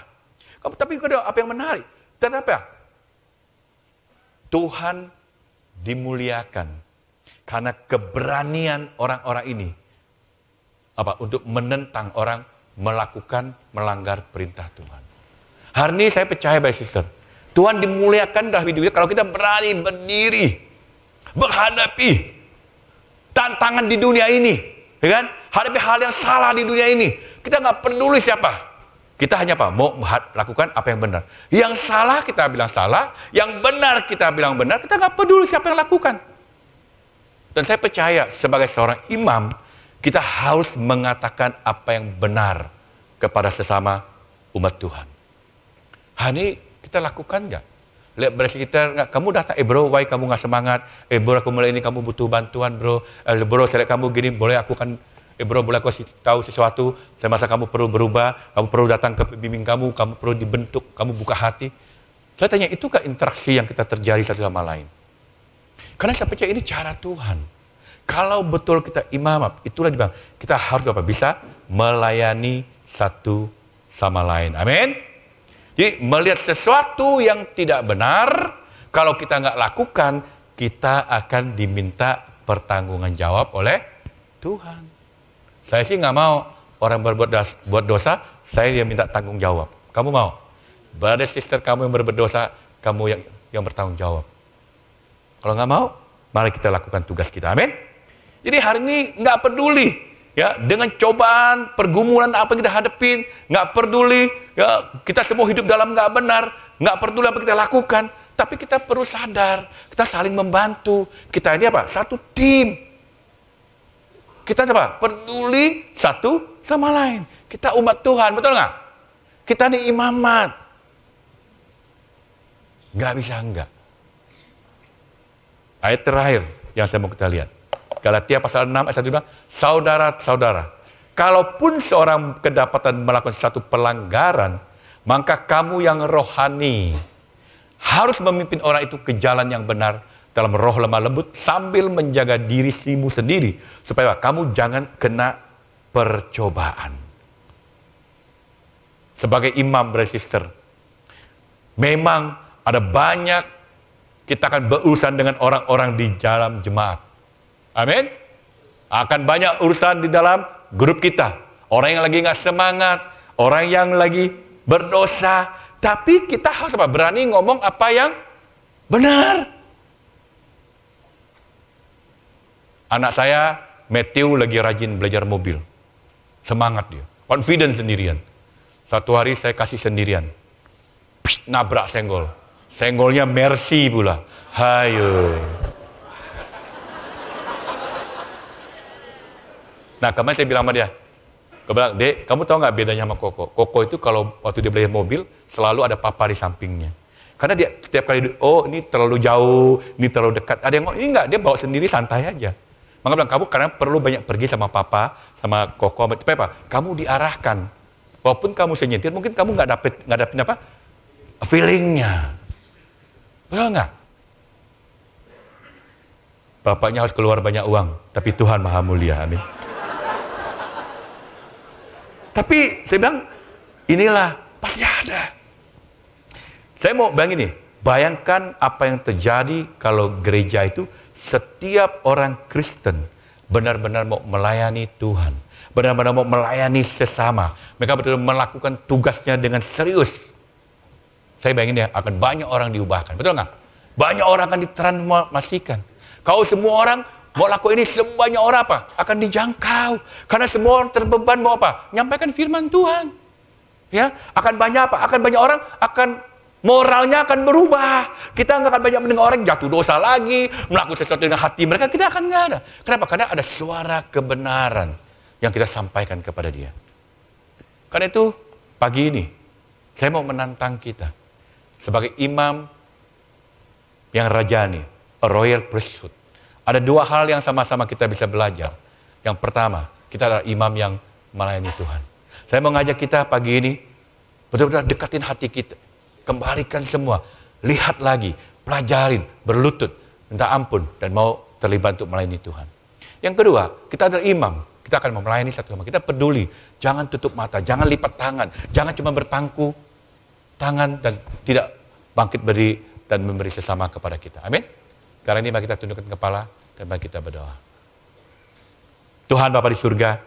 Tapi apa yang menarik? Dan apa? Tuhan dimuliakan karena keberanian orang-orang ini apa? Untuk menentang orang melanggar perintah Tuhan. Hari ini saya percaya, brother sister, Tuhan dimuliakan dalam hidup kita kalau kita berani berdiri, menghadapi tantangan di dunia ini, ya kan? Hadapi hal yang salah di dunia ini. Kita nggak peduli siapa. Kita hanya apa? Mau lakukan apa yang benar. Yang salah kita bilang salah, yang benar kita bilang benar. Kita nggak peduli siapa yang lakukan. Dan saya percaya sebagai seorang imam, kita harus mengatakan apa yang benar kepada sesama umat Tuhan. Hari ini kita lakukan nggak? Lihat berarti kita, kamu datang, bro, why kamu nggak semangat? Bro, aku mulai ini kamu butuh bantuan, bro. Bro, saya lihat kamu gini, boleh aku kan, bro, boleh aku tahu sesuatu? Saya masa kamu perlu berubah, kamu perlu datang ke pembimbing kamu perlu dibentuk, kamu buka hati. Saya tanya, itukah interaksi yang kita terjadi satu sama lain? Karena saya percaya ini cara Tuhan. Kalau betul kita imam, itulah dibilang, kita harus apa? Bisa melayani satu sama lain. Amin. Jadi melihat sesuatu yang tidak benar, kalau kita nggak lakukan, kita akan diminta pertanggungan jawab oleh Tuhan. Saya sih nggak mau orang buat dosa, saya yang minta tanggung jawab. Kamu mau? Brother sister kamu yang berbuat dosa, kamu yang bertanggung jawab. Kalau nggak mau, mari kita lakukan tugas kita. Amin. Jadi hari ini nggak peduli ya dengan cobaan, pergumulan apa yang kita hadapin, nggak peduli ya kita semua hidup dalam nggak benar, nggak peduli apa kita lakukan, tapi kita perlu sadar, kita saling membantu, kita ini apa? Satu tim. Kita apa? Peduli satu sama lain. Kita umat Tuhan, betul nggak? Kita ini imamat. Nggak bisa enggak. Ayat terakhir yang saya mau kita lihat. Galatia pasal 6 ayat 1 bilang, saudara-saudara, kalaupun seorang kedapatan melakukan satu pelanggaran, maka kamu yang rohani harus memimpin orang itu ke jalan yang benar dalam roh lemah lembut sambil menjaga dirimu sendiri supaya kamu jangan kena percobaan. Sebagai imam, brother sister, memang ada banyak kita akan berurusan dengan orang-orang di dalam jemaat. Amin. Akan banyak urusan di dalam grup kita. Orang yang lagi nggak semangat, orang yang lagi berdosa. Tapi kita harus apa? Berani ngomong apa yang benar. Anak saya, Matthew, lagi rajin belajar mobil. Semangat dia. Confident sendirian. Satu hari saya kasih sendirian. Nabrak senggol. Senggolnya Mercy pula. Hayo. Nah, kemarin saya bilang sama dia, Gue bilang, Dek, kamu tahu nggak bedanya sama Koko? Koko itu kalau waktu dia beli mobil, selalu ada papa di sampingnya. Karena dia setiap kali, oh ini terlalu jauh, ini terlalu dekat. Ada yang ini enggak, dia bawa sendiri santai aja. Maka bilang, kamu karena perlu banyak pergi sama papa, sama Koko, sama apa? Kamu diarahkan. Walaupun kamu senyetir, mungkin kamu nggak dapet apa? Feelingnya. Betul nggak? Bapaknya harus keluar banyak uang, tapi Tuhan Maha Mulia, amin. Tapi saya bilang, inilah pasti ada. Saya mau bayangkan apa yang terjadi kalau gereja itu setiap orang Kristen benar-benar mau melayani Tuhan. Benar-benar mau melayani sesama. Mereka betul-betul melakukan tugasnya dengan serius. Saya bayangin ya, akan banyak orang diubahkan. Betul nggak? Banyak orang akan ditransformasikan. Kalau semua orang mau lakukan ini, sebanyak orang apa? Akan dijangkau. Karena semua orang terbeban mau apa? Nyampaikan firman Tuhan. Ya, akan banyak apa? Akan banyak orang akan moralnya akan berubah. Kita nggak akan banyak mendengar orang jatuh dosa lagi, melakukan sesuatu dengan hati mereka. Kita akan nggak ada. Kenapa? Karena ada suara kebenaran yang kita sampaikan kepada dia. Karena itu pagi ini saya mau menantang kita sebagai imam yang rajani, a royal priesthood. Ada dua hal yang sama-sama kita bisa belajar. Yang pertama, kita adalah imam yang melayani Tuhan. Saya mau ngajak kita pagi ini, betul-betul dekatin hati kita. Kembalikan semua, lihat lagi, pelajarin, berlutut, minta ampun, dan mau terlibat untuk melayani Tuhan. Yang kedua, kita adalah imam. Kita akan melayani satu sama. Kita peduli, jangan tutup mata, jangan lipat tangan, jangan cuma berpangku tangan dan tidak bangkit berdiri dan memberi sesama kepada kita. Amin. Sekarang ini mari kita tundukkan kepala dan mari kita berdoa. Tuhan Bapa di surga,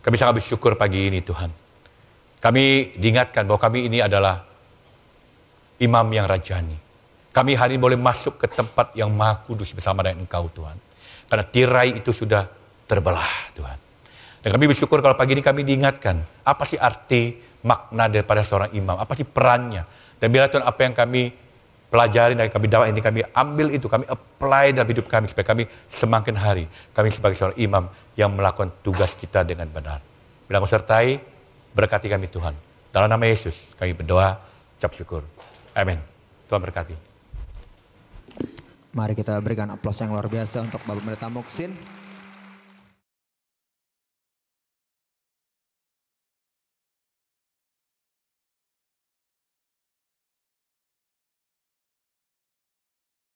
kami sangat bersyukur pagi ini Tuhan. Kami diingatkan bahwa kami ini adalah imam yang rajani. Kami hari ini boleh masuk ke tempat yang maha kudus bersama dengan Engkau Tuhan. Karena tirai itu sudah terbelah Tuhan. Dan kami bersyukur kalau pagi ini kami diingatkan, apa sih arti makna daripada seorang imam, apa sih perannya. Dan bila Tuhan apa yang kami pelajari dan kami dapat ini, kami ambil itu, kami apply dalam hidup kami, supaya kami semakin hari, kami sebagai seorang imam yang melakukan tugas kita dengan benar. Bila kau sertai, berkati kami Tuhan. Dalam nama Yesus, kami berdoa, ucap syukur. Amin. Tuhan berkati. Mari kita berikan aplaus yang luar biasa untuk Bapak Pendeta Muksin.